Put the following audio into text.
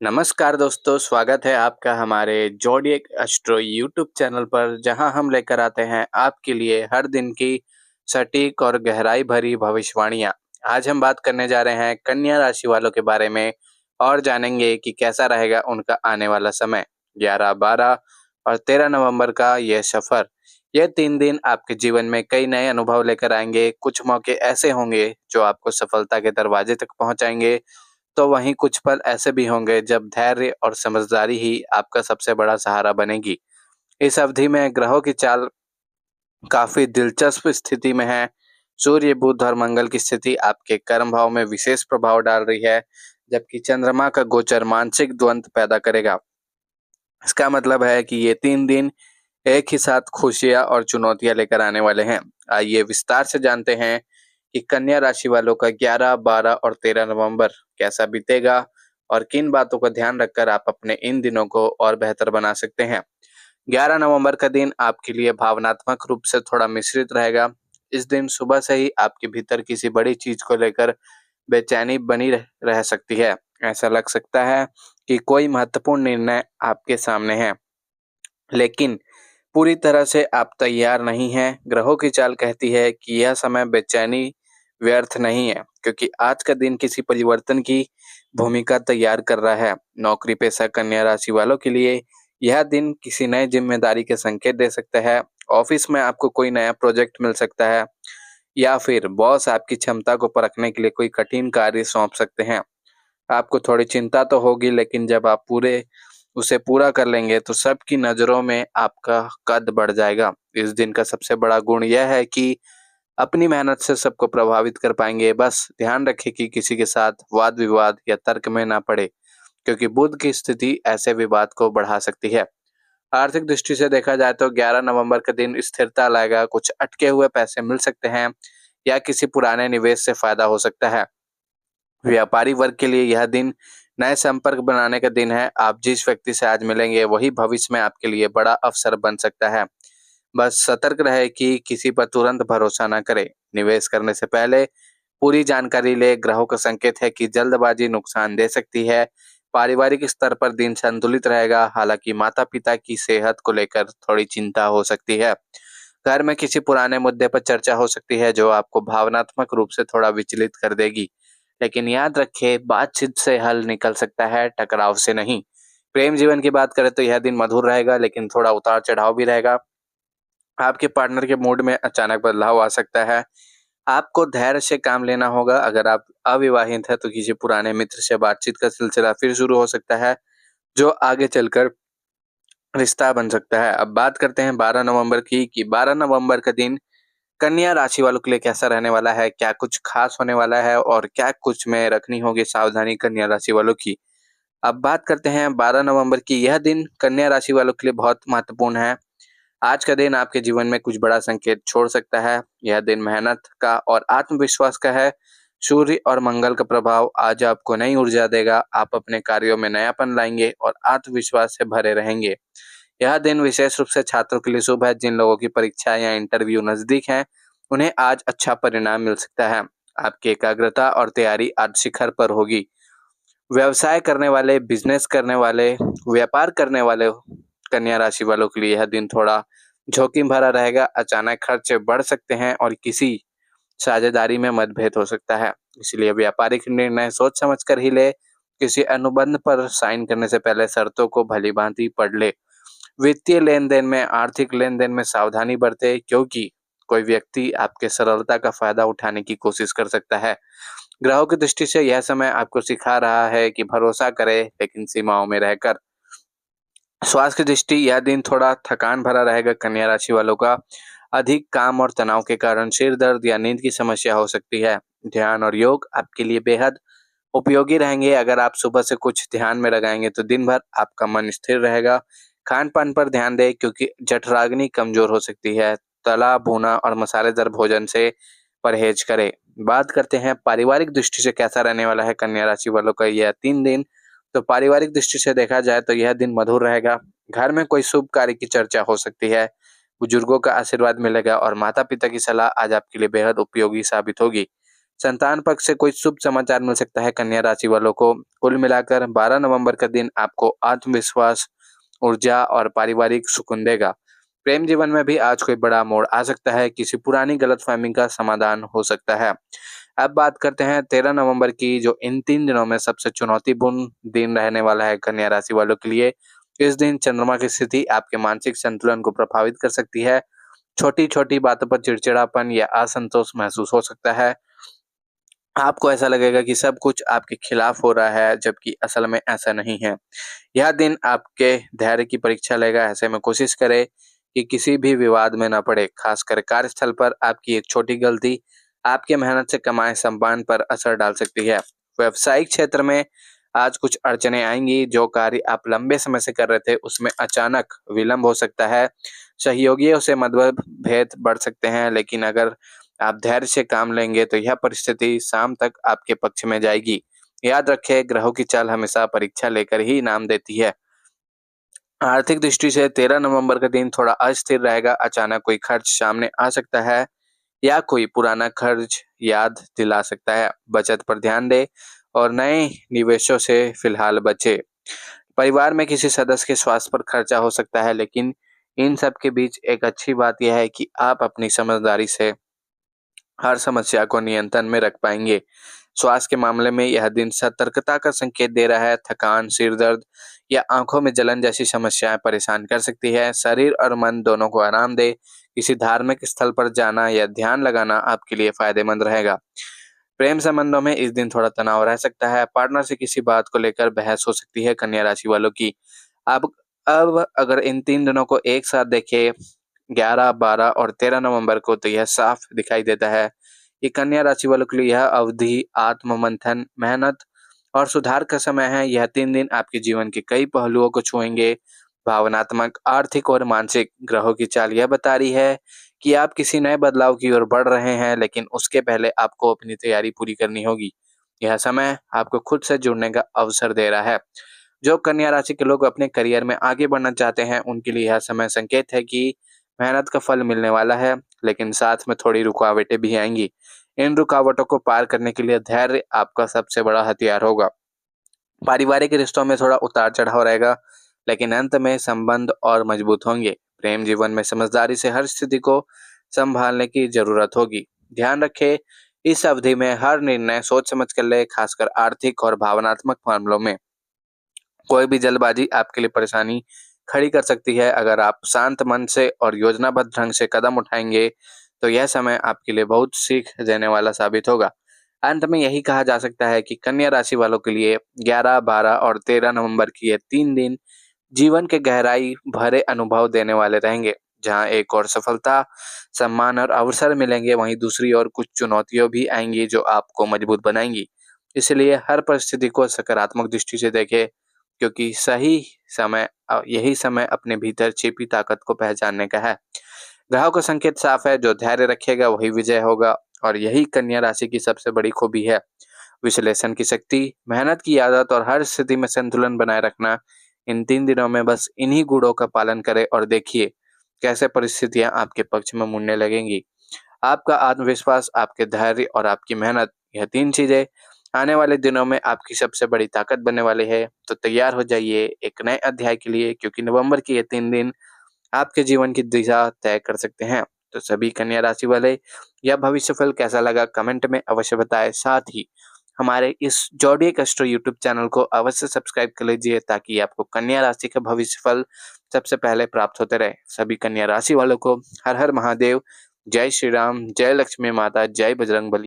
नमस्कार दोस्तों, स्वागत है आपका हमारे ज़ोडिएक एस्ट्रो यूट्यूब चैनल पर, जहां हम लेकर आते हैं आपके लिए हर दिन की सटीक और गहराई भरी भविष्यवाणियां। आज हम बात करने जा रहे हैं कन्या राशि वालों के बारे में और जानेंगे कि कैसा रहेगा उनका आने वाला समय। 11, 12 और 13 नवंबर का यह सफर। ये 3 दिन आपके जीवन में कई नए अनुभव लेकर आएंगे। कुछ मौके ऐसे होंगे जो आपको सफलता के दरवाजे तक पहुंचाएंगे, तो वहीं कुछ पल ऐसे भी होंगे जब धैर्य और समझदारी ही आपका सबसे बड़ा सहारा बनेगी। इस अवधि में ग्रहों की चाल काफी दिलचस्प स्थिति में है। सूर्य, बुध और मंगल की स्थिति आपके कर्म भाव में विशेष प्रभाव डाल रही है, जबकि चंद्रमा का गोचर मानसिक द्वंद पैदा करेगा। इसका मतलब है कि ये 3 दिन एक ही साथ खुशियां और चुनौतियां लेकर आने वाले हैं। आइए विस्तार से जानते हैं कि कन्या राशि वालों का 11, 12 और 13 नवंबर कैसा बीतेगा और किन बातों का ध्यान रखकर आप अपने इन दिनों को और बेहतर बना सकते हैं। 11 नवंबर का दिन आपके लिए भावनात्मक रूप से थोड़ा मिश्रित रहेगा। इस दिन सुबह से ही आपके भीतर किसी बड़ी चीज को लेकर बेचैनी बनी रह सकती है। ऐसा लग सकता है कि कोई महत्वपूर्ण निर्णय आपके सामने है, लेकिन पूरी तरह से आप तैयार नहीं हैं। ग्रहों की चाल कहती है कि यह समय बेचैनी व्यर्थ नहीं है, क्योंकि आज का दिन किसी परिवर्तन की भूमिका तैयार कर रहा है। नौकरी पेशा कन्या राशि वालों के लिए यह दिन किसी नई जिम्मेदारी के संकेत दे सकता है। ऑफिस में आपको कोई नया प्रोजेक्ट मिल सकता है, या फिर बॉस आपकी क्षमता को परखने के लिए कोई कठिन कार्य सौंप सकते हैं। आपको थोड़ी चिंता तो होगी, लेकिन जब आप पूरे उसे पूरा कर लेंगे तो सबकी नज़रों में आपका कद बढ़ जाएगा। इस दिन का सबसे बड़ा गुण यह है कि अपनी मेहनत से सबको प्रभावित कर पाएंगे। बस ध्यान रखें कि किसी के साथ वाद-विवाद या तर्क में ना पड़े, क्योंकि बुध की स्थिति ऐसे विवाद को बढ़ा सकती है। आर्थिक दृष्टि से देखा जाए तो 11 नवंबर के दिन स्थिरता लाएगा। कुछ अटके हुए पैसे मिल सकते हैं या किसी पुराने निवेश से फायदा हो सकता है। व्यापारी वर्ग के लिए यह दिन नए संपर्क बनाने का दिन है। आप जिस व्यक्ति से आज मिलेंगे वही भविष्य में आपके लिए बड़ा अवसर बन सकता है। बस सतर्क रहे कि किसी पर तुरंत भरोसा ना करें। निवेश करने से पहले पूरी जानकारी ले। ग्रहों का संकेत है कि जल्दबाजी नुकसान दे सकती है। पारिवारिक स्तर पर दिन संतुलित रहेगा, हालांकि माता पिता की सेहत को लेकर थोड़ी चिंता हो सकती है। घर में किसी पुराने मुद्दे पर चर्चा हो सकती है जो आपको भावनात्मक रूप से थोड़ा विचलित कर देगी, लेकिन याद रखें, बातचीत से हल निकल सकता है, टकराव से नहीं। प्रेम जीवन की बात करें तो यह दिन मधुर रहेगा, लेकिन थोड़ा उतार चढ़ाव भी रहेगा। आपके पार्टनर के मूड में अचानक बदलाव आ सकता है। आपको धैर्य से काम लेना होगा। अगर आप अविवाहित हैं तो किसी पुराने मित्र से बातचीत का सिलसिला फिर शुरू हो सकता है, जो आगे चलकर रिश्ता बन सकता है। अब बात करते हैं 12 नवंबर की, कि 12 नवंबर का दिन कन्या राशि वालों के लिए कैसा रहने वाला है, क्या कुछ खास होने वाला है और क्या कुछ में रखनी होगी सावधानी कन्या राशि वालों की। अब बात करते हैं 12 नवंबर की। यह दिन कन्या राशि वालों के लिए बहुत महत्वपूर्ण है। आज का दिन आपके जीवन में कुछ बड़ा संकेत छोड़ सकता है। यह दिन मेहनत का और आत्मविश्वास का है। सूर्य और मंगल का प्रभाव आज आपको नई ऊर्जा देगा। आप अपने कार्यों में नयापन लाएंगे और आत्मविश्वास से भरे रहेंगे। यह दिन विशेष रूप से छात्रों के लिए शुभ है। जिन लोगों की परीक्षा या इंटरव्यू नजदीक है, उन्हें आज अच्छा परिणाम मिल सकता है। आपकी एकाग्रता और तैयारी आज शिखर पर होगी। व्यवसाय करने वाले, बिजनेस करने वाले, व्यापार करने वाले कन्या राशि वालों के लिए यह दिन थोड़ा जोखिम भरा रहेगा। अचानक खर्चे बढ़ सकते हैं और किसी साझेदारी में मतभेद हो सकता है। इसलिए व्यापारिक निर्णय सोच समझ कर ही ले। किसी अनुबंध पर साइन करने से पहले शर्तों को भलीभांति पढ़ ले। वित्तीय लेन-देन में, आर्थिक लेन-देन में सावधानी बरतें, क्योंकि कोई व्यक्ति आपके सरलता का फायदा उठाने की कोशिश कर सकता है। ग्रहों की दृष्टि से यह समय आपको सिखा रहा है कि भरोसा करें, लेकिन सीमाओं में रहकर। स्वास्थ्य की दृष्टि, यह दिन थोड़ा थकान भरा रहेगा कन्या राशि वालों का। अधिक काम और तनाव के कारण सिर दर्द या नींद की समस्या हो सकती है। ध्यान और योग आपके लिए बेहद उपयोगी रहेंगे। अगर आप सुबह से कुछ ध्यान में लगाएंगे तो दिन भर आपका मन स्थिर रहेगा। खान पान पर ध्यान दें, क्योंकि जठराग्नि कमजोर हो सकती है। तला भुना और मसालेदार भोजन से परहेज करें। बात करते हैं पारिवारिक दृष्टि से कैसा रहने वाला है कन्या राशि वालों का यह 3 दिन। तो पारिवारिक दृष्टि से देखा जाए तो यह दिन मधुर रहेगा। घर में कोई शुभ कार्य की चर्चा हो सकती है। बुजुर्गों का आशीर्वाद मिलेगा और माता पिता की सलाह आज आपके लिए बेहद उपयोगी साबित होगी। संतान पक्ष से कोई शुभ समाचार मिल सकता है कन्या राशि वालों को। कुल मिलाकर 12 नवंबर का दिन आपको आत्मविश्वास, ऊर्जा और पारिवारिक सुकून देगा। प्रेम जीवन में भी आज कोई बड़ा मोड़ आ सकता है, किसी पुरानी गलतफहमी का समाधान हो सकता है। अब बात करते हैं 13 नवंबर की, जो इन 3 दिनों में सबसे चुनौतीपूर्ण दिन रहने वाला है कन्या राशि वालों के लिए। इस दिन चंद्रमा की स्थिति आपके मानसिक संतुलन को प्रभावित कर सकती है। छोटी-छोटी बातों पर चिड़चिड़ापन या असंतोष महसूस हो सकता है। आपको ऐसा लगेगा कि सब कुछ आपके खिलाफ हो रहा है, जबकि असल में ऐसा नहीं है। यह दिन आपके धैर्य की परीक्षा लेगा। ऐसे में कोशिश करें कि किसी भी विवाद में ना पड़े। खासकर कार्यस्थल पर आपकी एक छोटी गलती आपके मेहनत से कमाए सम्मान पर असर डाल सकती है। व्यावसायिक क्षेत्र में आज कुछ अड़चनें आएंगी। जो कार्य आप लंबे समय से कर रहे थे उसमें अचानक विलंब हो सकता है। सहयोगियों से मतभेद बढ़ सकते हैं, लेकिन अगर आप धैर्य से काम लेंगे तो यह परिस्थिति शाम तक आपके पक्ष में जाएगी। याद रखें, ग्रहों की चाल हमेशा परीक्षा लेकर ही इनाम देती है। आर्थिक दृष्टि से 13 नवंबर का दिन थोड़ा अस्थिर रहेगा। अचानक कोई खर्च सामने आ सकता है या कोई पुराना खर्च याद दिला सकता है। बचत पर ध्यान दें और नए निवेशों से फिलहाल बचें। परिवार में किसी सदस्य के स्वास्थ्य पर खर्चा हो सकता है, लेकिन इन सब के बीच एक अच्छी बात यह है कि आप अपनी समझदारी से हर समस्या को नियंत्रण में रख पाएंगे। स्वास्थ्य के मामले में यह दिन सतर्कता का संकेत दे रहा है। थकान, सिर दर्द या आंखों में जलन जैसी समस्याएं परेशान कर सकती है। शरीर और मन दोनों को आराम दे। किसी धार्मिक स्थल पर जाना या ध्यान लगाना आपके लिए फायदेमंद रहेगा। प्रेम संबंधों में इस दिन थोड़ा तनाव रह सकता है। पार्टनर से किसी बात को लेकर बहस हो सकती है कन्या राशि वालों की। अब अगर इन 3 दिनों को एक साथ देखें, 11, 12 और 13 नवंबर को, तो यह साफ दिखाई देता है कि कन्या राशि वालों के लिए यह अवधि आत्म-मंथन, मेहनत और सुधार का समय है। यह 3 दिन आपके जीवन के कई पहलुओं को छुएंगे। भावनात्मक, आर्थिक और मानसिक। ग्रहों की चाल यह बता रही है कि आप किसी नए बदलाव की ओर बढ़ रहे हैं, लेकिन उसके पहले आपको अपनी तैयारी पूरी करनी होगी। यह समय आपको खुद से जुड़ने का अवसर दे रहा है। जो कन्या राशि के लोग अपने करियर में आगे बढ़ना चाहते हैं, उनके लिए यह समय संकेत है कि मेहनत का फल मिलने वाला है, लेकिन साथ में थोड़ी रुकावटें भी आएंगी। इन रुकावटों को पार करने के लिए धैर्य आपका सबसे बड़ा हथियार होगा। पारिवारिक रिश्तों में थोड़ा उतार चढ़ाव रहेगा, लेकिन अंत में संबंध और मजबूत होंगे। प्रेम जीवन में समझदारी से हर स्थिति को संभालने की जरूरत होगी। ध्यान रखें, इस अवधि में हर निर्णय सोच समझ कर ले, खासकर आर्थिक और भावनात्मक मामलों में। कोई भी जल्दबाजी आपके लिए परेशानी खड़ी कर सकती है। अगर आप शांत मन से और योजनाबद्ध ढंग से कदम उठाएंगे, तो यह समय आपके लिए बहुत सीख देने वाला साबित होगा। अंत में यही कहा जा सकता है कि कन्या राशि वालों के लिए 11, 12 और 13 नवंबर की ये 3 दिन जीवन के गहराई भरे अनुभव देने वाले रहेंगे। जहां एक और सफलता, सम्मान और अवसर मिलेंगे, वहीं दूसरी ओर कुछ चुनौतियां भी आएंगी जो आपको मजबूत बनाएंगी। इसलिए हर परिस्थिति को सकारात्मक दृष्टि से देखें, क्योंकि यही समय अपने भीतर छिपी ताकत को पहचानने का है। ग्रहों का संकेत साफ है, जो धैर्य रखेगा वही विजय होगा, और यही कन्या राशि की सबसे बड़ी खूबी है। विश्लेषण की शक्ति, मेहनत की आदत और हर स्थिति में संतुलन बनाए रखना। इन 3 दिनों में बस इन्हीं गुणों का पालन करें और देखिए कैसे परिस्थितियां आपके पक्ष में मुड़ने लगेंगी। आपका आत्मविश्वास, आपके धैर्य और आपकी मेहनत, यह 3 चीजें आने वाले दिनों में आपकी सबसे बड़ी ताकत बनने वाली है। तो तैयार हो जाइए एक नए अध्याय के लिए, क्योंकि नवंबर के ये 3 दिन आपके जीवन की दिशा तय कर सकते हैं। तो सभी कन्या राशि वाले, यह भविष्यफल कैसा लगा कमेंट में अवश्य बताएं। साथ ही हमारे इस जोडिएक एस्ट्रो यूट्यूब चैनल को अवश्य सब्सक्राइब कर लीजिए, ताकि आपको कन्या राशि का भविष्यफल सबसे पहले प्राप्त होते रहे। सभी कन्या राशि वालों को हर हर महादेव, जय श्री राम, जय लक्ष्मी माता, जय बजरंगबली।